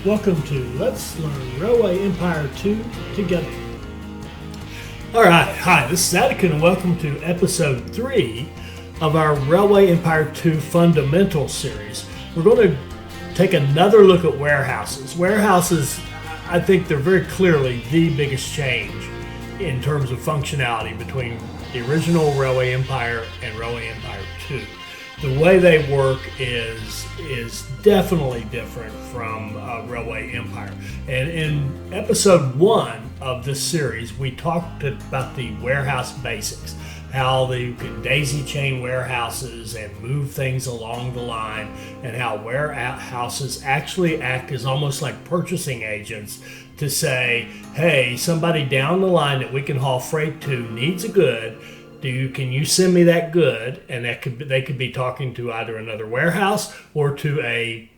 Welcome to Let's Learn Railway Empire 2 together. Alright, hi, this is Attica and welcome to episode 3 of our Railway Empire 2 Fundamental series. We're going to take another look at warehouses. Warehouses, I think they're very clearly the biggest change in terms of functionality between the original Railway Empire and Railway Empire 2. The way they work is definitely different from Railway Empire. And in episode 1 of this series, we talked about the warehouse basics, how you can daisy chain warehouses and move things along the line, and how warehouses actually act as almost like purchasing agents to say, hey, somebody down the line that we can haul freight to needs a good. Can you send me that good? And they could be talking to either another warehouse or to a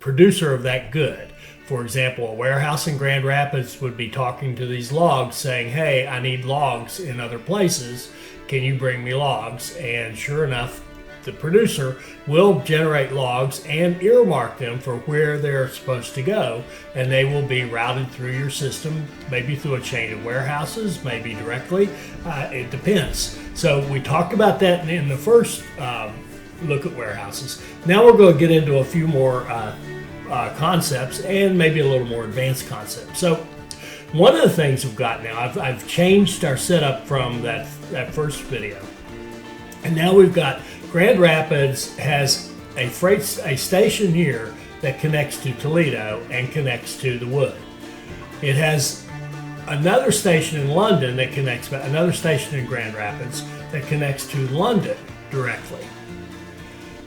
producer of that good. For example, a warehouse in Grand Rapids would be talking to these logs saying, hey, I need logs in other places. Can you bring me logs? And sure enough, the producer will generate logs and earmark them for where they're supposed to go, and they will be routed through your system, maybe through a chain of warehouses, maybe directly. It depends. So we talked about that in the first look at warehouses. Now we're going to get into a few more concepts and maybe a little more advanced concepts. So one of the things we've got now, I've changed our setup from that first video, and now we've got Grand Rapids has a station here that connects to Toledo and connects to the Wood. It has another station in London that connects, another station in Grand Rapids that connects to London directly.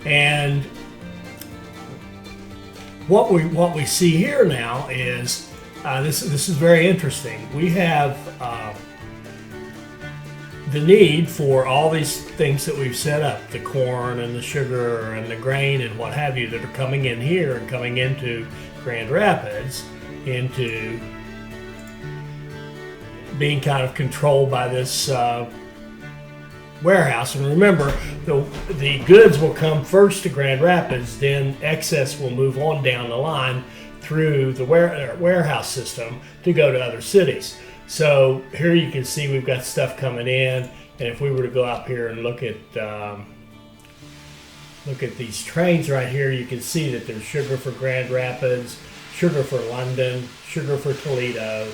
And what we see here now is this is very interesting. We have the need for all these things that we've set up, the corn and the sugar and the grain and what have you, that are coming in here and coming into Grand Rapids, into being kind of controlled by this warehouse. And remember, the goods will come first to Grand Rapids, then excess will move on down the line through the warehouse system to go to other cities. So here you can see we've got stuff coming in, and if we were to go up here and look at these trains right here, you can see that there's sugar for Grand Rapids, sugar for London, sugar for Toledo.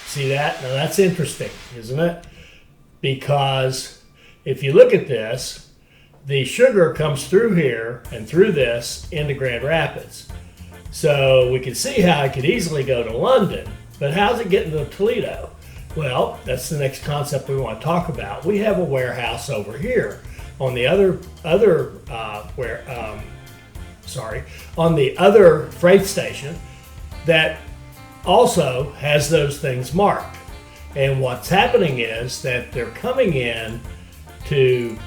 See that? Now that's interesting, isn't it? Because if you look at this, the sugar comes through here and through this into Grand Rapids. So we can see how it could easily go to London. But how's it getting to Toledo? Well, that's the next concept we want to talk about. We have a warehouse over here on the on the other freight station that also has those things marked. And what's happening is that they're coming in to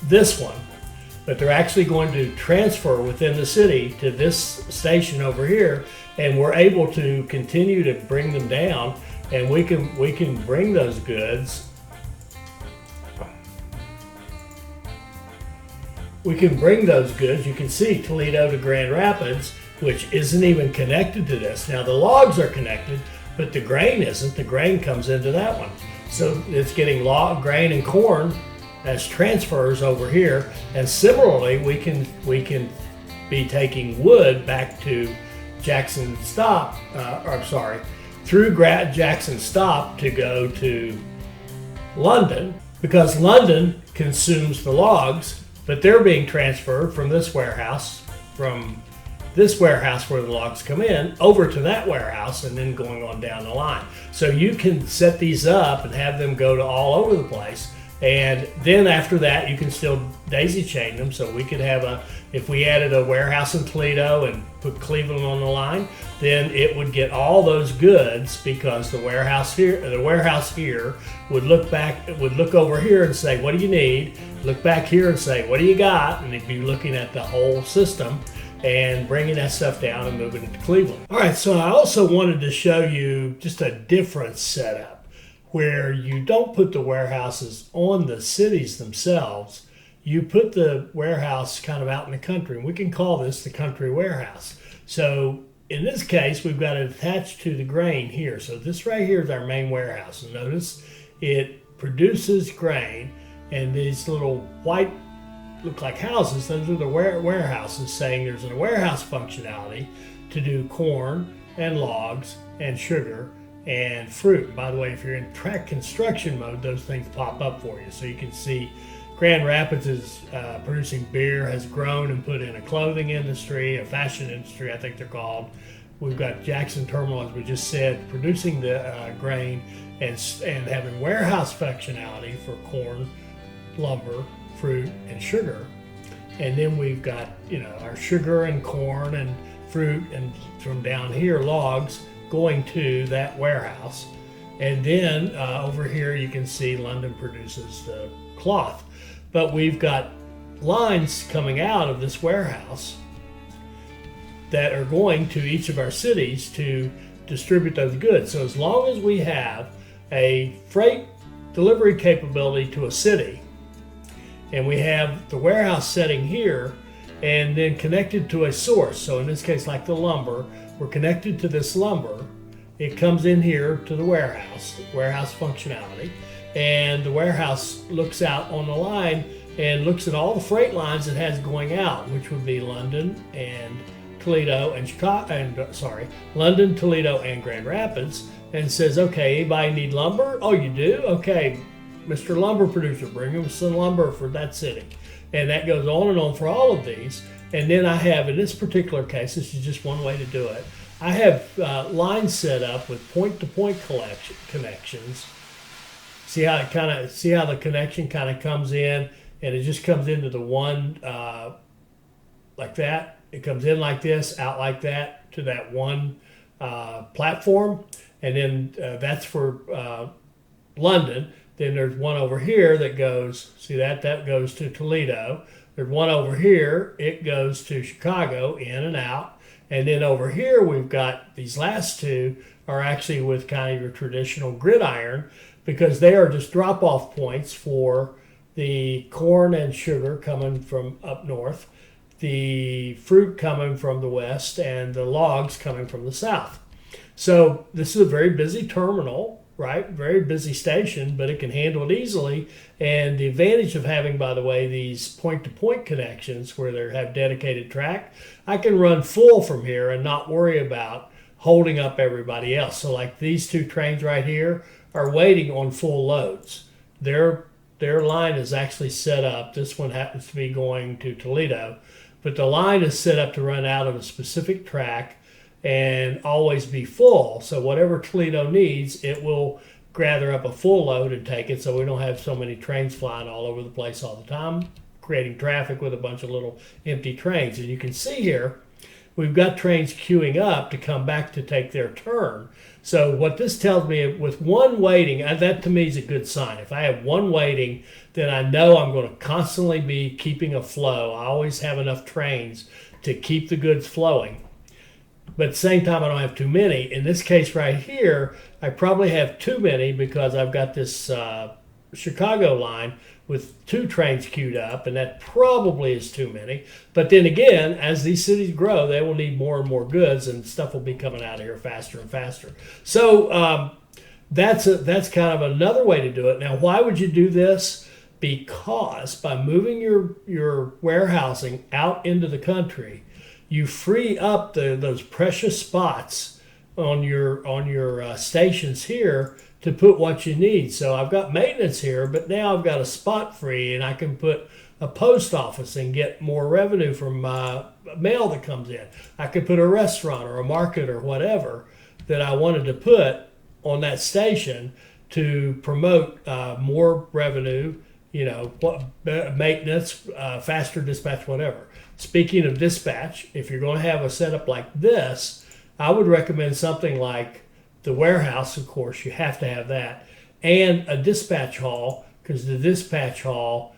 this one, but they're actually going to transfer within the city to this station over here, and we're able to continue to bring them down, and we can bring those goods. We can bring those goods. You can see Toledo to Grand Rapids, which isn't even connected to this. Now the logs are connected, but the grain isn't. The grain comes into that one. So it's getting grain and corn as transfers over here. And similarly, we can be taking wood back to Jackson Stop, through Jackson Stop to go to London, because London consumes the logs, but they're being transferred from this warehouse where the logs come in over to that warehouse and then going on down the line. So you can set these up and have them go to all over the place. And then after that, you can still daisy chain them. So we could have if we added a warehouse in Toledo and put Cleveland on the line, then it would get all those goods, because the warehouse here would look over here and say, what do you need? Look back here and say, what do you got? And it'd be looking at the whole system and bringing that stuff down and moving it to Cleveland. All right, so I also wanted to show you just a different setup, where you don't put the warehouses on the cities themselves. You put the warehouse kind of out in the country, and we can call this the country warehouse. So in this case, we've got it attached to the grain here. So this right here is our main warehouse. And notice it produces grain, and these little white look like houses. Those are the warehouses, saying there's a warehouse functionality to do corn and logs and sugar and fruit. By the way, if you're in track construction mode, those things pop up for you. So you can see Grand Rapids is producing beer, has grown and put in a clothing industry, a fashion industry, I think they're called. We've got Jackson Terminal, as we just said, producing the grain and having warehouse functionality for corn, lumber, fruit, and sugar. And then we've got, our sugar and corn and fruit, and from down here, logs going to that warehouse. And then over here you can see London produces the cloth. But we've got lines coming out of this warehouse that are going to each of our cities to distribute those goods. So as long as we have a freight delivery capability to a city, and we have the warehouse setting here and then connected to a source, so in this case like the lumber, we're connected to this lumber, it comes in here to the warehouse functionality, and the warehouse looks out on the line and looks at all the freight lines it has going out, which would be London and Toledo and London, Toledo, and Grand Rapids, and says, okay, anybody need lumber? Oh, you do? Okay, Mr. Lumber Producer, bring him some lumber for that city. And that goes on and on for all of these. And then I have, in this particular case, this is just one way to do it, I have lines set up with point-to-point connections. See how the connection kind of comes in, and it just comes into the one like that. It comes in like this, out like that, to that one platform. And then that's for London. Then there's one over here that goes, that goes to Toledo. There's one over here, it goes to Chicago, in and out. And then over here, we've got these last two are actually with kind of your traditional gridiron, because they are just drop-off points for the corn and sugar coming from up north, the fruit coming from the west, and the logs coming from the south. So this is a very busy terminal, right? Very busy station, but it can handle it easily. And the advantage of having, by the way, these point-to-point connections where they have dedicated track, I can run full from here and not worry about holding up everybody else. So like these two trains right here are waiting on full loads. Their line is actually set up. This one happens to be going to Toledo, but the line is set up to run out of a specific track and always be full. So whatever Toledo needs, it will gather up a full load and take it, so we don't have so many trains flying all over the place all the time, creating traffic with a bunch of little empty trains. And you can see here, we've got trains queuing up to come back to take their turn. So what this tells me, with one waiting, that to me is a good sign. If I have one waiting, then I know I'm going to constantly be keeping a flow. I always have enough trains to keep the goods flowing. But at the same time, I don't have too many. In this case right here, I probably have too many because I've got this Chicago line with two trains queued up, and that probably is too many. But then again, as these cities grow, they will need more and more goods, and stuff will be coming out of here faster and faster. So that's kind of another way to do it. Now, why would you do this? Because by moving your warehousing out into the country, you free up those precious spots on your stations here to put what you need. So I've got maintenance here, but now I've got a spot free, and I can put a post office and get more revenue from mail that comes in. I could put a restaurant or a market or whatever that I wanted to put on that station to promote more revenue, maintenance, faster dispatch, whatever. Speaking of dispatch, if you're going to have a setup like this, I would recommend something like the warehouse. Of course, you have to have that, and a dispatch hall, because the dispatch hall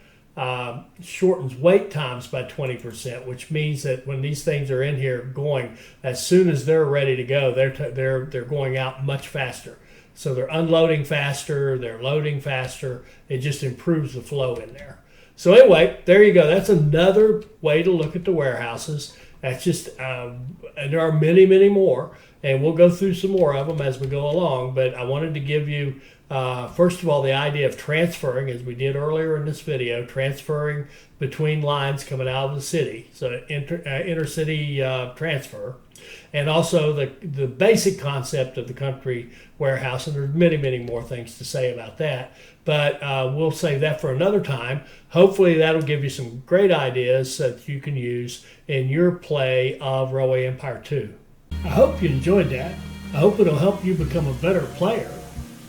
shortens wait times by 20%, which means that when these things are in here going, as soon as they're ready to go, they're going out much faster. So they're unloading faster, they're loading faster. It just improves the flow in there. So anyway, there you go. That's another way to look at the warehouses. That's just, and there are many, many more, and we'll go through some more of them as we go along. But I wanted to give you, first of all, the idea of transferring, as we did earlier in this video, transferring between lines coming out of the city, so intercity transfer, and also the basic concept of the country warehouse. And there's many, many more things to say about that, but we'll save that for another time. Hopefully that'll give you some great ideas that you can use in your play of Railway Empire 2. I hope you enjoyed that. I hope it'll help you become a better player.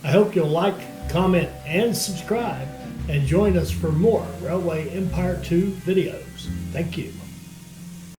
I hope you'll like, comment, and subscribe, and join us for more Railway Empire 2 videos. Thank you.